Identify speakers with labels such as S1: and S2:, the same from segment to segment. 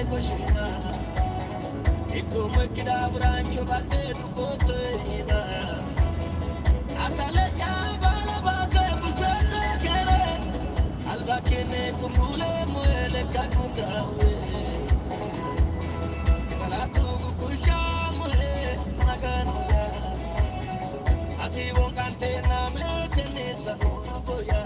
S1: koshina ikuma kida brancho bate dukoteina asale ya bala baka busaka kere albakene kumule muele kakundawe balatu kushamule maganoya ati wonkante na metenesa boya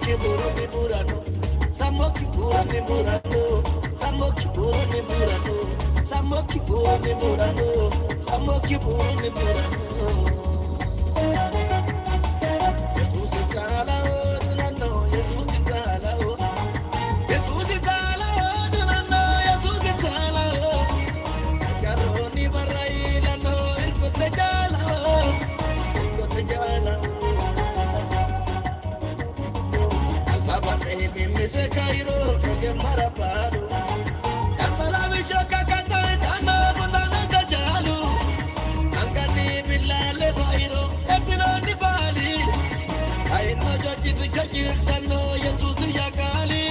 S1: Samoki burani burano, Samoki burani burano, Samoki burani burano, Samoki burani burano, Samoki burani burano. Jesus is Allah, dunano, Jesus is Allah, Jesus is Allah, dunano, Jesus is Allah. Karoni baraila no, ilkote jala, ilkote jala. Baba baby mise kairo ke maraparo Ambala vishoka kata dano budana kajalu Angani bilale bairo etino ni bali Ai no joji vichaji sano Jesus ya kali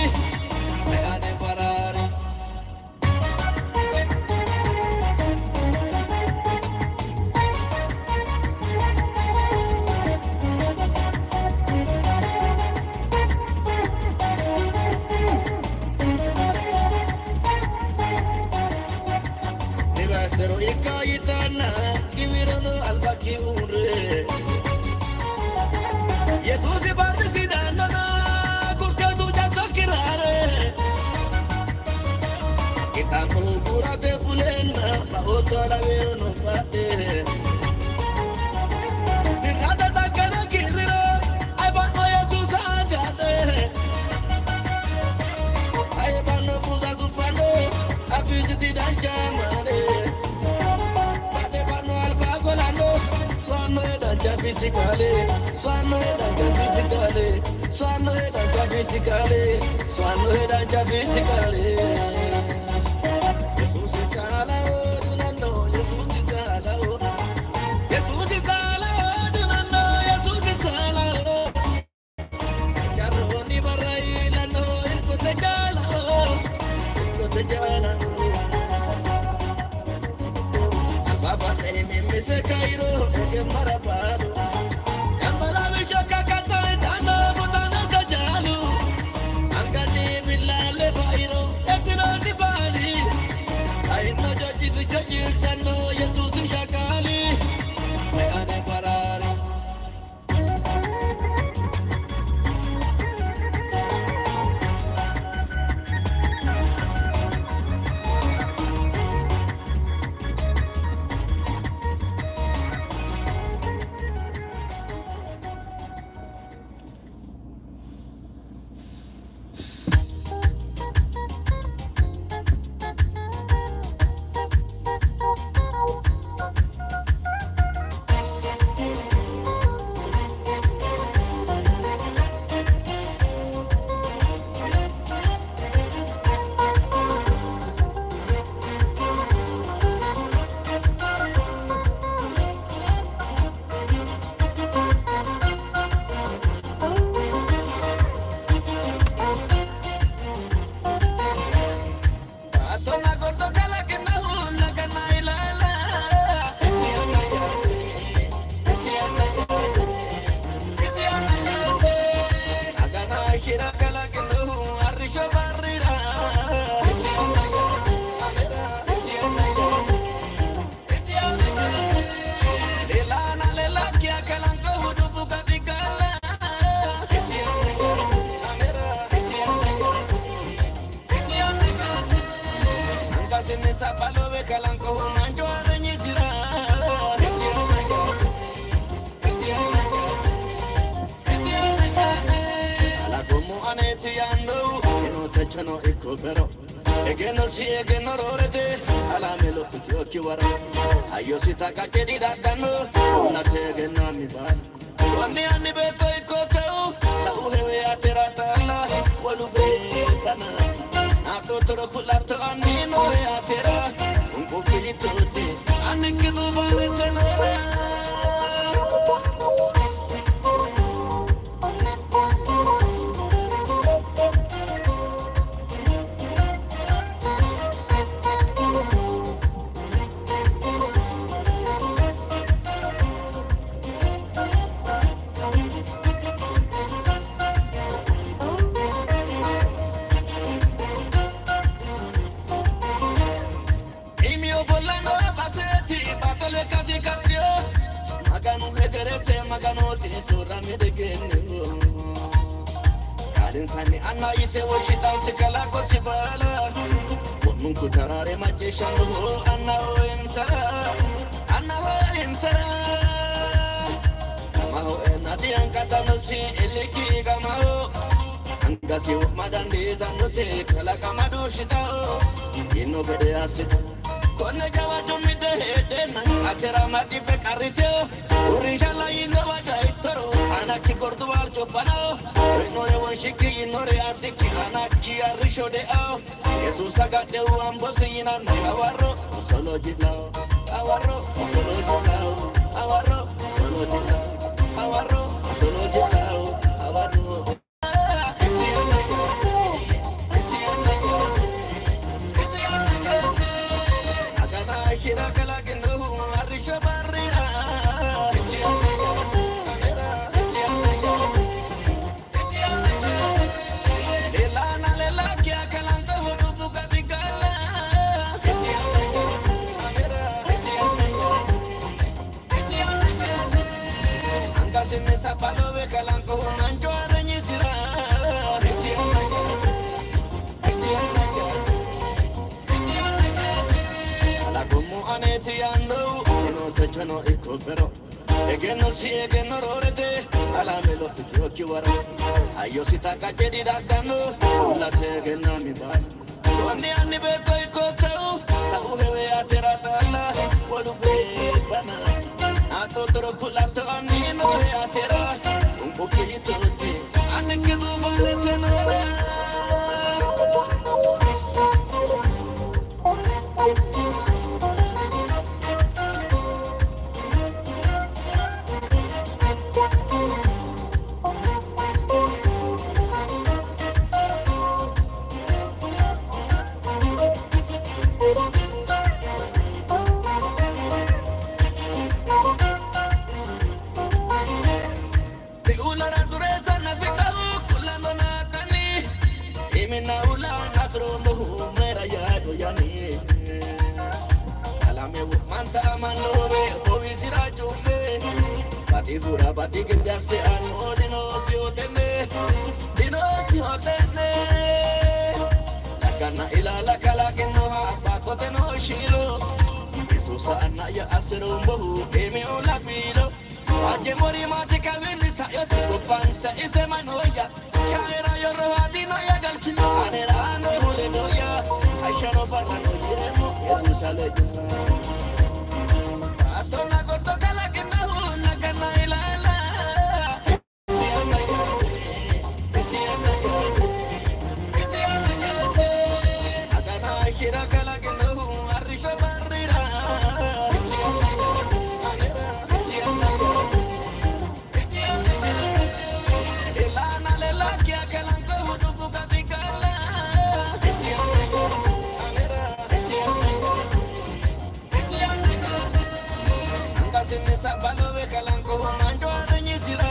S1: ayane parari Pero ikaitana kimirano albaki ure Jesus ibardi sidana kurta tu jato kirare kita mugura de bulena pa otola vero no pate dirada da kana kiriro ai bano Jesus agade ai bano buza zufano abizi di danchamare physically, swano danja physically, swano danja physically, swano danja physically. Jesus is Allah, do not know. Jesus is Allah, Jesus is Allah, do not know. Jesus is Allah. Karoni baraila no, ilkote jala, ilkote jala. Baba baby mise kairo ke maraparo Ambala vishoka kata dano budana kajalu Angani bilale bairo etino ni bali Ai no joji vichaji sano Jesus ya kali ayane parari Chano ikopero egeno si egeno rorete ala melo kutoki wara ayo sitaka kedi dadano na tegena mi ban wani ani beto ikoteu sau hewe aterata la walu be kana na to toro kulato ani no atera unko filitote ani kedu vale tenora Alinsani anna ite washida chikala ko sibala Wonun kutarare majeshanu anna o insara Maho enadi ankata nosi eleki gamao Angasi madandi tandote kala kamadu shitao Ino bede asita Kone jawa jumide hedena Atera mati bekarite Urishala ino wada itoro Anaki gorduwal chopana Inore wanshiki inore asiki Anaki arisho de ao Jesus agade uambosi inana Awaro solo jilao Awaro solo jilao Awaro solo jilao Awaro solo jilao Awaro Shira kala kendo arisha barira lela kya kalanta hodu buka dikala anga sinne sapalo ve kalanko manjo arenyi sira Como aneti ando no te chano ikopero egeno si egeno rorete ala melo pitio kiwara ayo sita kachedi dagano la te egena mi ba wani ani beto ikoteu sabu hewe atera tala wadu be bana ato toro kula to ani no he atera un poquito te ane que du vale tenora Fura bati que ya se amo de no si otene la cana y la cala que no ha paco te no shilo Jesús ana ya hacer un bohu que me ola piro aje mori mate cabelli sa yo te panta y se manoya chaira yo rohadino ya galchi anera no hole no ya aisha no para no yemo Jesús sale ato la corto cala que no la cana y la Shira kala kendo arisha barira elana lela kya kalanko hudu buka dikala anga sinne sabalo ve kalanko manjo arenyi sira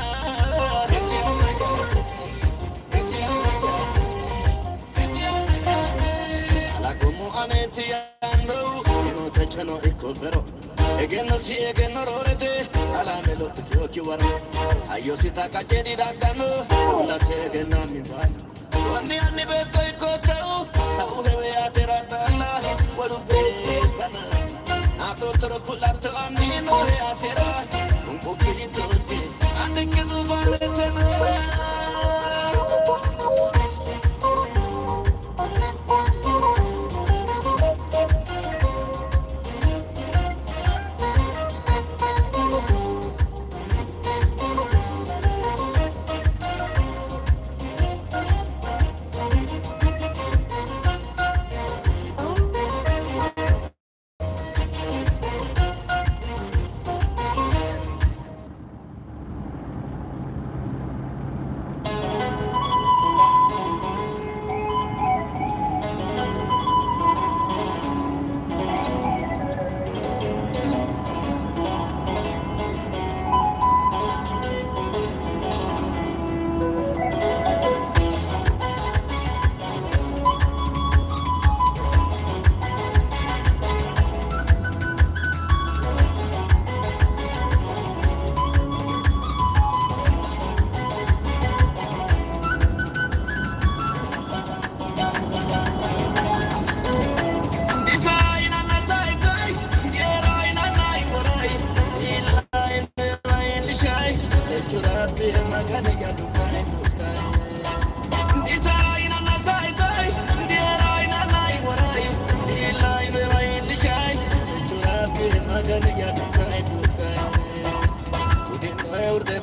S1: aneti ando no te chano ikopero egeno si egeno rorete ala melo pitio kiwara ayo sita kachedi dagano la te egena mi ba wani ani beto ikoteu sabu hewe atera tala wadu be bana ato toro kulato ani no he atera un poquito te ane que du vale tenora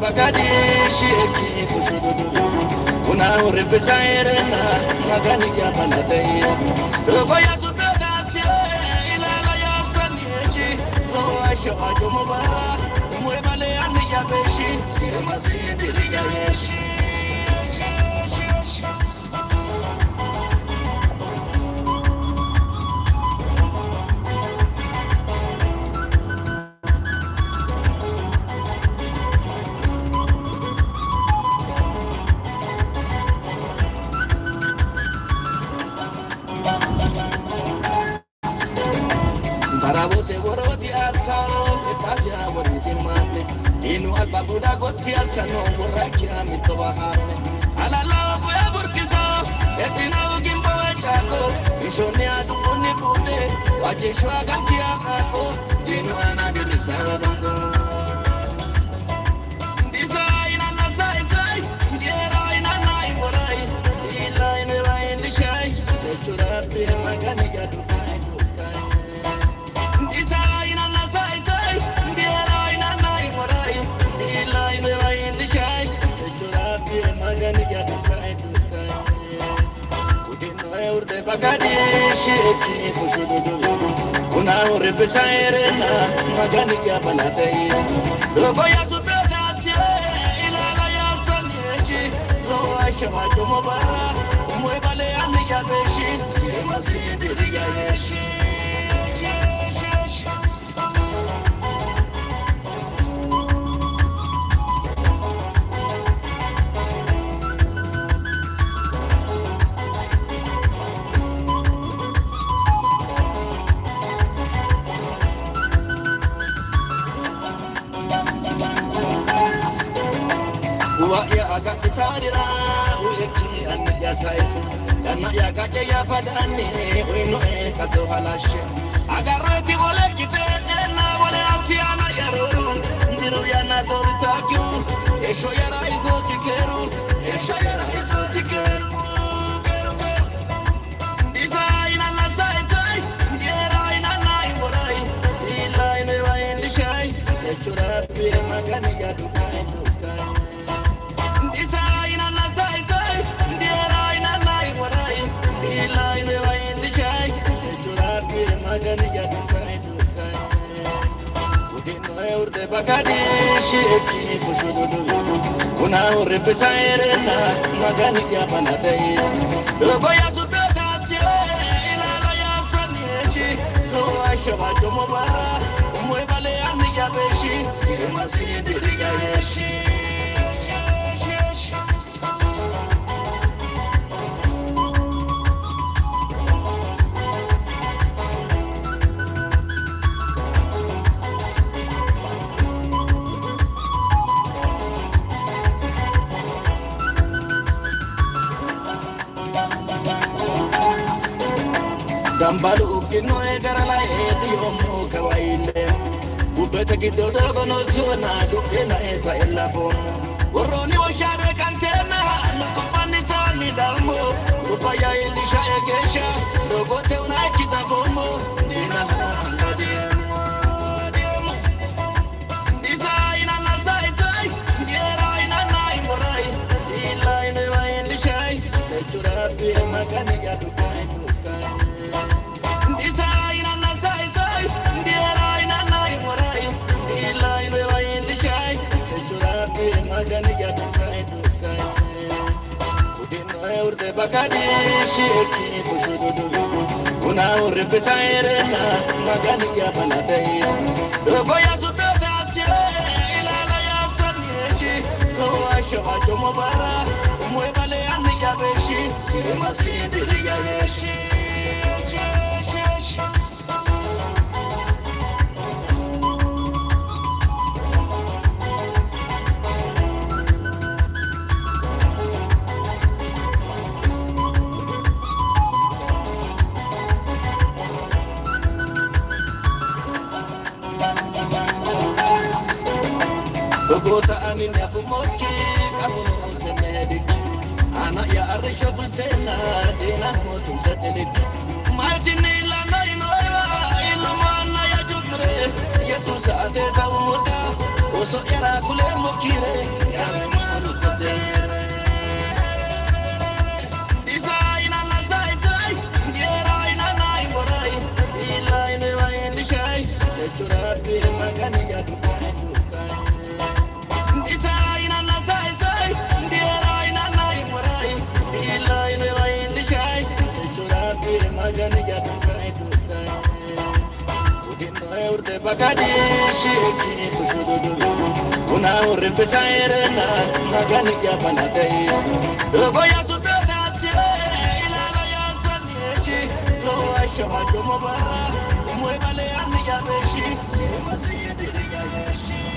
S1: bagadi shiki kushudu una urbe sairena magani ya baladai dogo ya subetatie ila la ya saniechi no asha ajumara mwebale ani ya beshi masidi ya yeshi Barabote borodi asao etaja boridi mate inu albabuda gotti asano borrakia mitobahane alala boya burkiza etina ugimbo chango ishone aduni bude wajishwa gantia kako inu anabilisaba bango design anasai sai ndiera ina nai borai ila ine waindi shai churapi magani gadu bagadi shiki kushudu una urbe sairena magani ya baladai dogo ya subetatie ila la ya saniechi lo asha majumara mwebale ani ya beshi masidi ya yeshi ya agak tarira ueki an ya sais dan ya gaje ya fadani wino e kaso halashe agarreti wala kitene na wala asiana yarurun ndiru ya nasori takyu esho ya raizo tikeru esho ya raizo tikeru design na sai sai yera ina nai borai ila ine wa indi shai echura pe magani ya dukai bagadi shiki kushudu una urbe sairena magani ya baladai dogo ya subetatie ila la ya saniechi no asha majumara mwebale ani ya beshi masidi ya yeshi Dambalu kino egarala ediyomu kawaile ubeta kidodo gono sona dukena esa elafon woroni washare kantena nukupani tani dambo upaya ilisha egesha dogote unakita bombo dina hanga diemo design anasai sai ndiera ina nai morai ila ine wa ilisha echurapi magani ya dukai bagadi shiki kushudu una urbe sairena magani ya baladai dogo ya subetatie ila la ya saniechi lo asha majumara mwebale ani ya beshi masidi ya yeshi Gota anin ya fumoki kamuno tenedik ana ya arisha fultena dina motum satelit marjini la naino ila mana ya jukre yesus ate sa umuta oso era kule mokire urte bagadi shiki kusudu una urre pesairena magani ya banadai dogo ya supetati ila la ya saniechi lo aisha como barra muevale ani ya beshi masidi ya yeshi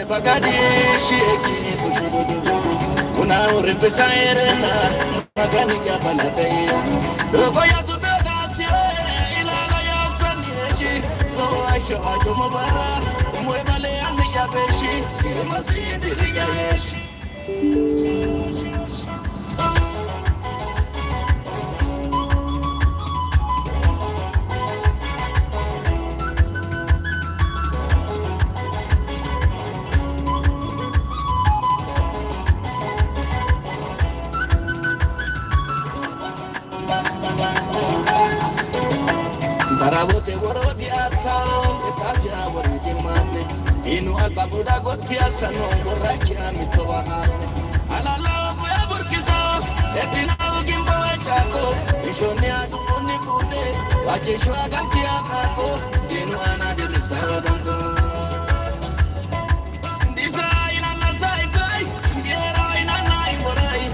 S1: bagadi shiki kusudu una urre pesairena magani ya banadai dogo ya supetati ila la ya saniechi lo aisha como barra muevale ani ya beshi masidi ya yeshi Barabote borodi asao etasia borodi mane inu alba buda gotti asano borraki amito bahane alala boya burkiso etina ugimbo echako ishone adu oni bude wajisho agalchi akako inu ana dirisawa dango design ana sai gera ina nai borai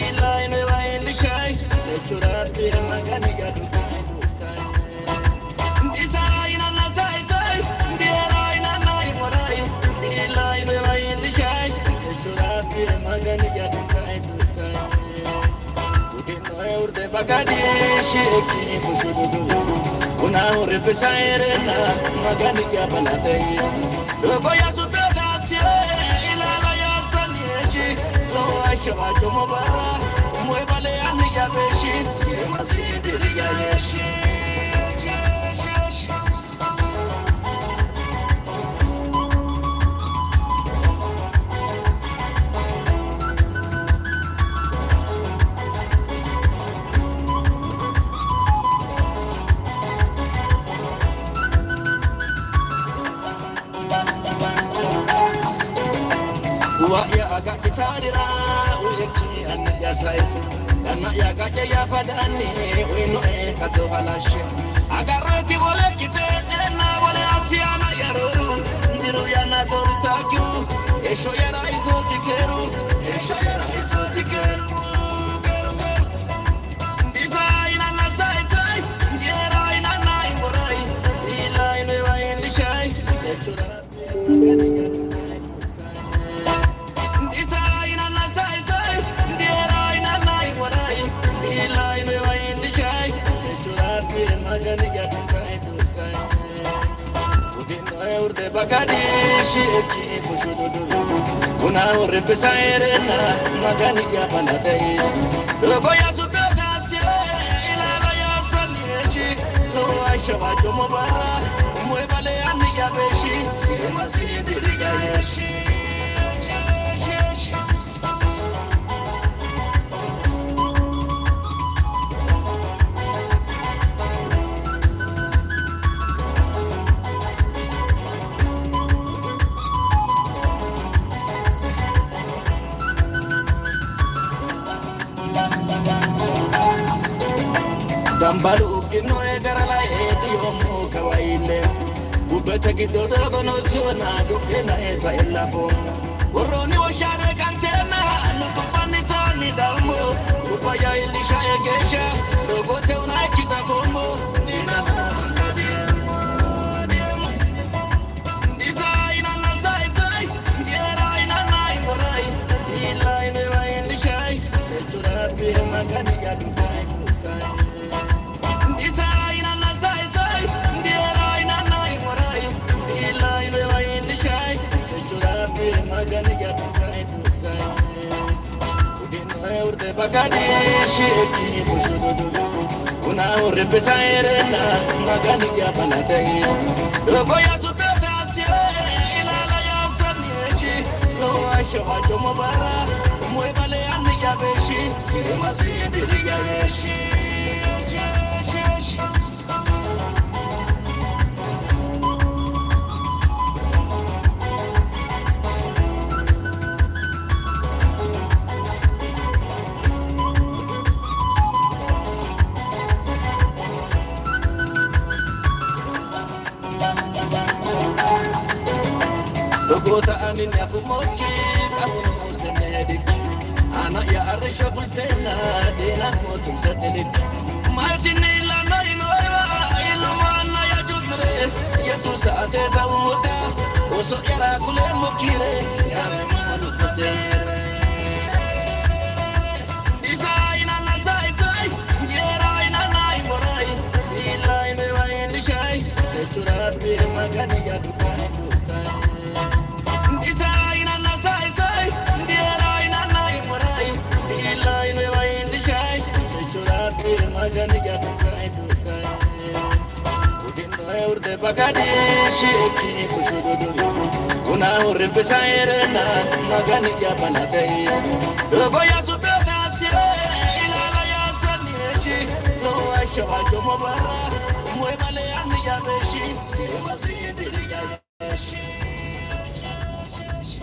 S1: ila ine wa indishai echura pira magani gadu bagadi shiki kusudu una urre pesairena magani ya banadai dogo ya supetati ila la ya saniechi lo aisha como barra muevale ani ya beshi masidi ya yeshi ya agak kitarira uyeki anni ya saisi dana ya gake ya fadani wino kazo halashi agarati wole kite na wole asiana yaruru ndiru ya nasori takyu esho ya raizo tikeru design ana sai ngera ina nai borai ila ine wa indishai echura bagadi shiki kusudu una urre pesairena magani ya banadai dogo ya supetati ila la ya saniechi lo aisha como barra muevale ani ya beshi masidi ya yeshi Dambalu kino egarala yomu kawaile ubeta kidodo gono siona dukena esa elafo Oroni washare kantena nutupani tani dalmo upaya ilisha egesha dogote unaikita kombo nina bagadi sheki bushudu una urbe sairena magani ya banadai dogo ya supeta ila la ya sanichi lo asha jomo bara moy bale an ya beshi masidi ya yeshi Gota anin ya fumoki kabun mutnedik ana ya arsha fultena dina motum satelit marjini la noino ilma na ya jumre yesus ate zawuta oso yara kule mokire ya manu kotere design na zai yera ina nai morai ila ine wa indishai turabi magani ya dukai bagadi sheki bushudu una urbe sairena magani ya banadai dogo ya supeta ila la ya sanichi lo asha jomo bara moy bale an ya beshi masidi